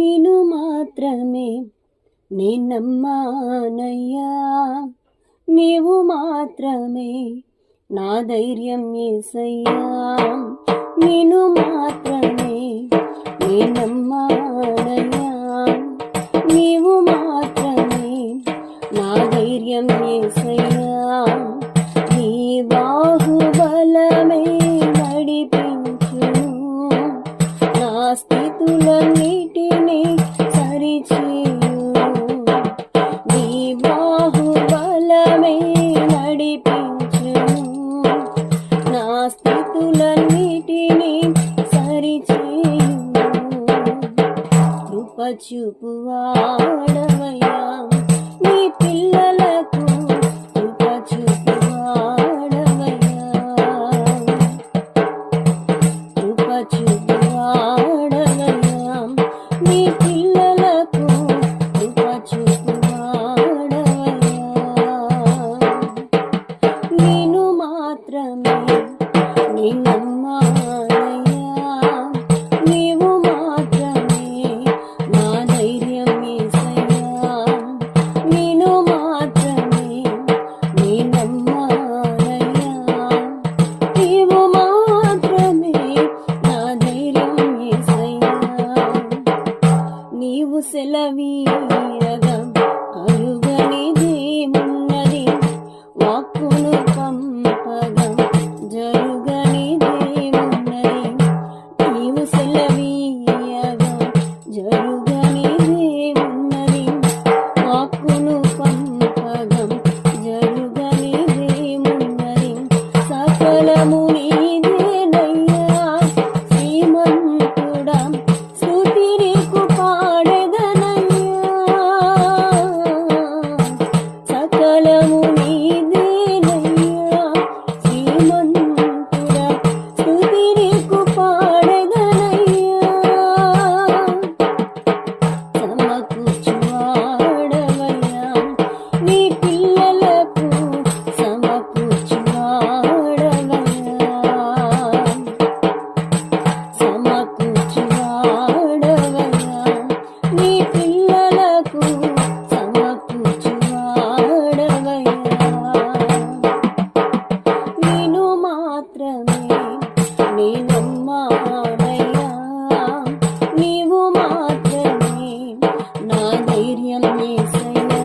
నిన్ను మాత్రమే నమ్మానయ్యా, నీవు మాత్రమే నా ధైర్యం యేసయ్యా. నిన్ను మాత్రమే నమ్మానయ్యా, నీవు మాత్రమే నా ధైర్యం యేసయ్యా. నీ బాహుబలమే నడిపించును, నా స్థితులన్నిటినీ సరిచేయును. నీ బాహుబలమే నడిపించును, నా స్థితులన్నిటినీ సరిచేయును. కృప చూపువాడవయ్యా, నీ పిల్లలకు కృప చూపువాడవయ్యా, కృప చూపువాడవయ్యా, నీ పిల్లలకు కృప చూపువాడవయ్యా. నిన్ను మాత్రమే నమ్మానయ్యా, నీవు మాత్రమే నా ధైర్యం యేసయ్యా. నిన్ను మాత్రమే నమ్మానయ్యా, నీవు మాత్రమే నా ధైర్యం యేసయ్యా. నీవు సెలవీయక